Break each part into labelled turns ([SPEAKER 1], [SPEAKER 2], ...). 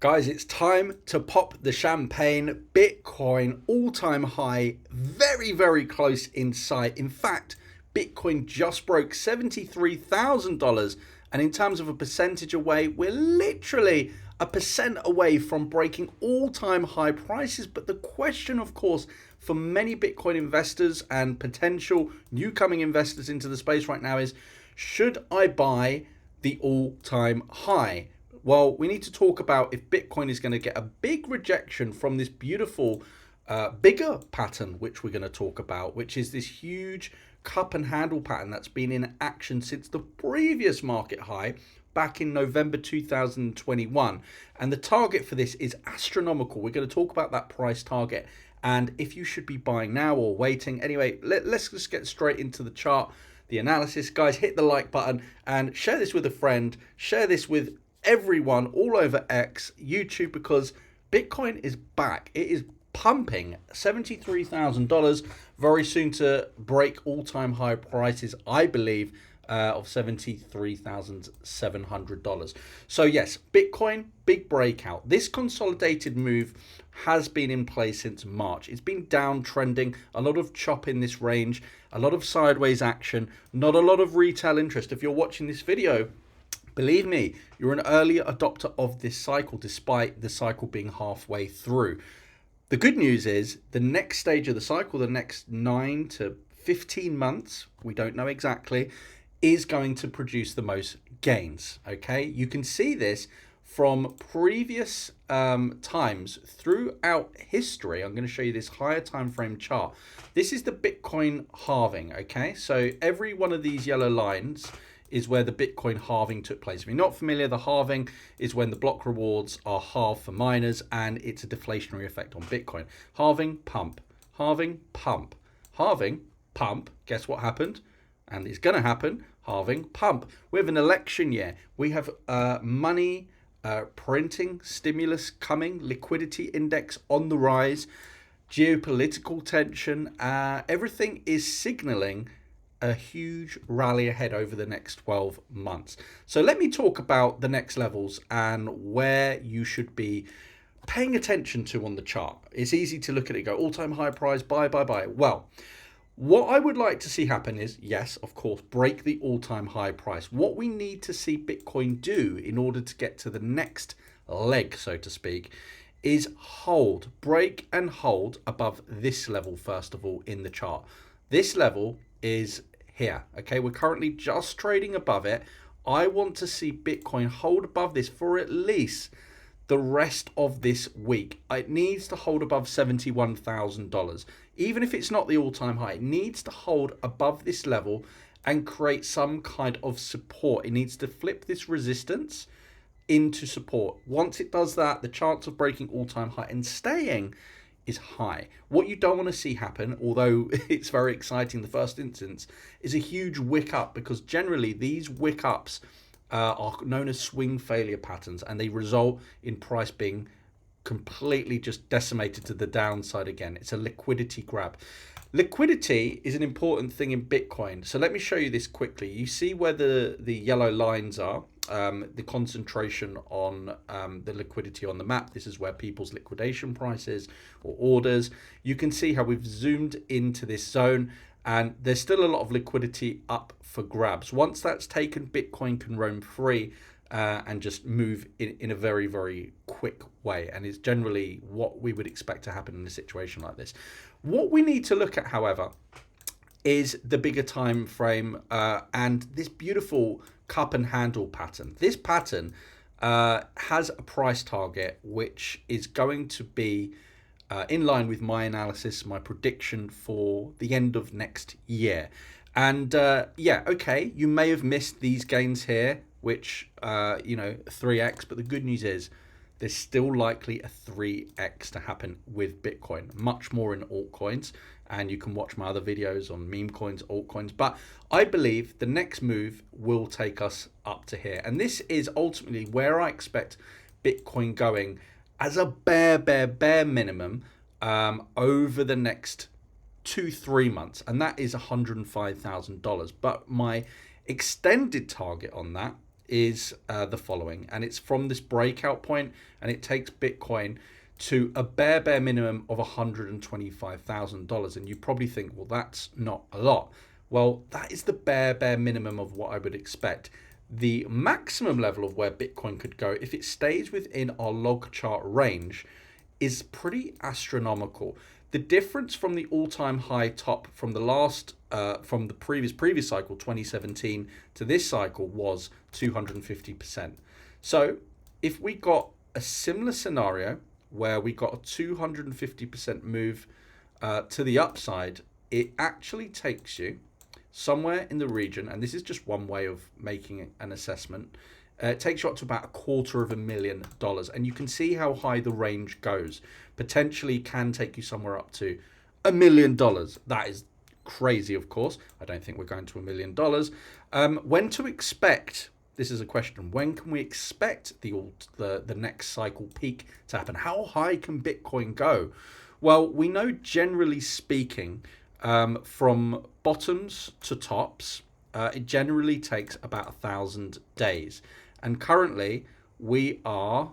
[SPEAKER 1] Guys, it's time to pop the champagne. Bitcoin all-time high, very, very close in sight. In fact, Bitcoin just broke $73,000. And in terms of a percentage away, we're literally a percent away from breaking all-time high prices. But the question, of course, for many Bitcoin investors and potential new coming investors into the space right now is, should I buy the all-time high? Well, we need to talk about if Bitcoin is going to get a big rejection from this beautiful bigger pattern, which we're going to talk about, which is this huge cup and handle pattern that's been in action since the previous market high back in November 2021. And the target for this is astronomical. We're going to talk about that price target and if you should be buying now or waiting. Anyway, let's just get straight into the chart, the analysis. Guys, hit the like button and share this with a friend. Share this with everyone all over X, YouTube, because Bitcoin is back. It is pumping $73,000, very soon to break all-time high prices, I believe, of $73,700. So yes, Bitcoin, big breakout. This consolidated move has been in place since March. It's been downtrending, a lot of chop in this range, a lot of sideways action, not a lot of retail interest. If you're watching this video, believe me, you're an early adopter of this cycle, despite the cycle being halfway through. The good news is the next stage of the cycle, the next 9 to 15 months, we don't know exactly, is going to produce the most gains. Okay, you can see this from previous times throughout history. I'm going to show you this higher time frame chart. This is the Bitcoin halving. Okay, so every one of these yellow lines is where the Bitcoin halving took place. If you're not familiar, the halving is when the block rewards are halved for miners and it's a deflationary effect on Bitcoin. Halving, pump, halving, pump, halving, pump. Guess what happened? And it's going to happen. Halving, pump. We have an election year. We have money printing, stimulus coming, liquidity index on the rise, geopolitical tension. Everything is signaling a huge rally ahead over the next 12 months. So let me talk about the next levels and where you should be paying attention to on the chart. It's easy to look at it and go, all-time high price, buy. Well, what I would like to see happen is, yes, of course, break the all-time high price. What we need to see Bitcoin do in order to get to the next leg, so to speak, is break and hold above this level, first of all, in the chart. This level is here. Okay, we're currently just trading above it. I want to see Bitcoin hold above this for at least the rest of this week. It needs to hold above $71,000. Even if it's not the all-time high, it needs to hold above this level and create some kind of support. It needs to flip this resistance into support. Once it does that, the chance of breaking all-time high and staying is high. What you don't want to see happen, although it's very exciting in the first instance, is a huge wick up, because generally these wick ups are known as swing failure patterns, and they result in price being completely just decimated to the downside again. It's a liquidity grab. Liquidity is an important thing in Bitcoin. So let me show you this quickly. You see where the yellow lines are, the concentration on the liquidity on the map. This is where people's liquidation prices or orders. You can see how we've zoomed into this zone and there's still a lot of liquidity up for grabs. Once that's taken, Bitcoin can roam free and just move in a very, very quick way. And it's generally what we would expect to happen in a situation like this. What we need to look at, however, is the bigger time frame and this beautiful cup and handle pattern. This pattern has a price target which is going to be in line with my analysis, my prediction for the end of next year. And yeah, okay, you may have missed these gains here, which 3x, but the good news is there's still likely a 3x to happen with Bitcoin, much more in altcoins. And you can watch my other videos on meme coins, altcoins. But I believe the next move will take us up to here. And this is ultimately where I expect Bitcoin going as a bare minimum over the next 2-3 months. And that is $105,000. But my extended target on that is the following, and it's from this breakout point, and it takes Bitcoin to a bare minimum of $125,000. And you probably think, well, that's not a lot. Well, that is the bare minimum of what I would expect. The maximum level of where Bitcoin could go, if it stays within our log chart range, is pretty astronomical. The difference from the all-time high top from the last, from the previous cycle, 2017, to this cycle was 250%. So if we got a similar scenario where we got a 250% move to the upside, it actually takes you somewhere in the region, and this is just one way of making an assessment, it takes you up to about $250,000, and you can see how high the range goes. Potentially can take you somewhere up to $1 million. That is crazy, of course. I don't think we're going to $1 million. When to expect? This is a question. When can we expect the next cycle peak to happen? How high can Bitcoin go? Well, we know generally speaking, from bottoms to tops, it generally takes about 1,000 days. And currently we are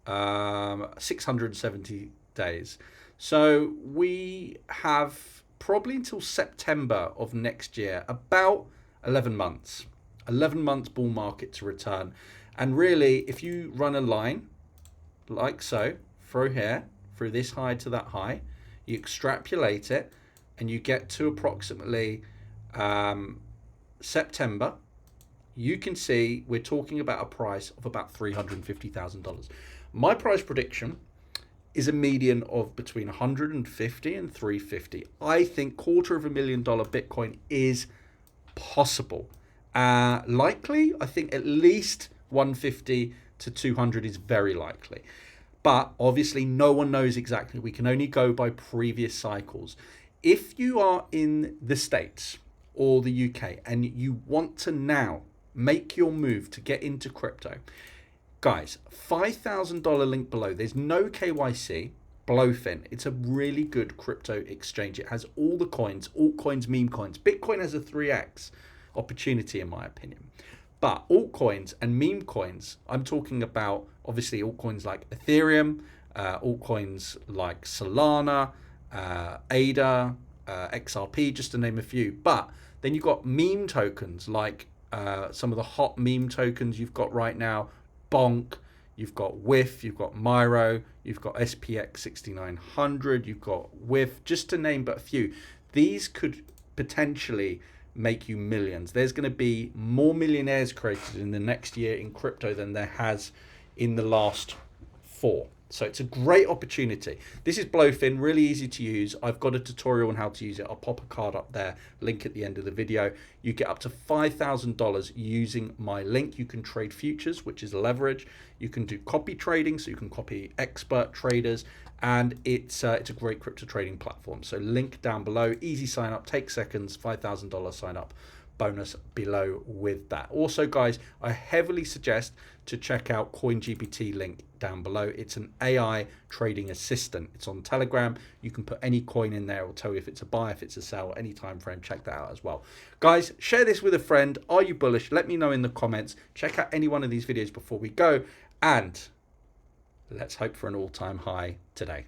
[SPEAKER 1] 670 days. So we have probably until September of next year, about 11 months. 11 months bull market to return. And really, if you run a line like so, through here, through this high to that high, you extrapolate it, and you get to approximately September, you can see we're talking about a price of about $350,000. My price prediction is a median of between 150 and 350. I think $250,000 Bitcoin is possible. Likely, I think at least 150 to 200 is very likely. But obviously no one knows exactly. We can only go by previous cycles. If you are in the States or the UK and you want to now make your move to get into crypto, guys, $5,000 link below. There's no KYC. Blowfin. It's a really good crypto exchange. It has all the coins, altcoins, meme coins. Bitcoin has a 3x opportunity in my opinion. But altcoins and meme coins, I'm talking about obviously altcoins like Ethereum, altcoins like Solana, ADA, XRP, just to name a few. But then you've got meme tokens like some of the hot meme tokens you've got right now, Bonk, you've got WIF, you've got Myro, you've got SPX 6900, you've got WIF, just to name but a few. These could potentially make you millions. There's going to be more millionaires created in the next year in crypto than there has in the last 4. So it's a great opportunity. This is Blowfin, really easy to use. I've got a tutorial on how to use it. I'll pop a card up there, link at the end of the video. You get up to $5,000 using my link. You can trade futures, which is leverage. You can do copy trading, so you can copy expert traders, and it's a great crypto trading platform. So link down below, easy sign up, take seconds, $5,000 sign up bonus below with that. Also, guys, I heavily suggest to check out CoinGPT, link down below. It's an AI trading assistant. It's on Telegram. You can put any coin in there. It'll tell you if it's a buy, if it's a sell, any time frame. Check that out as well. Guys, share this with a friend. Are you bullish? Let me know in the comments. Check out any one of these videos before we go, and let's hope for an all-time high today.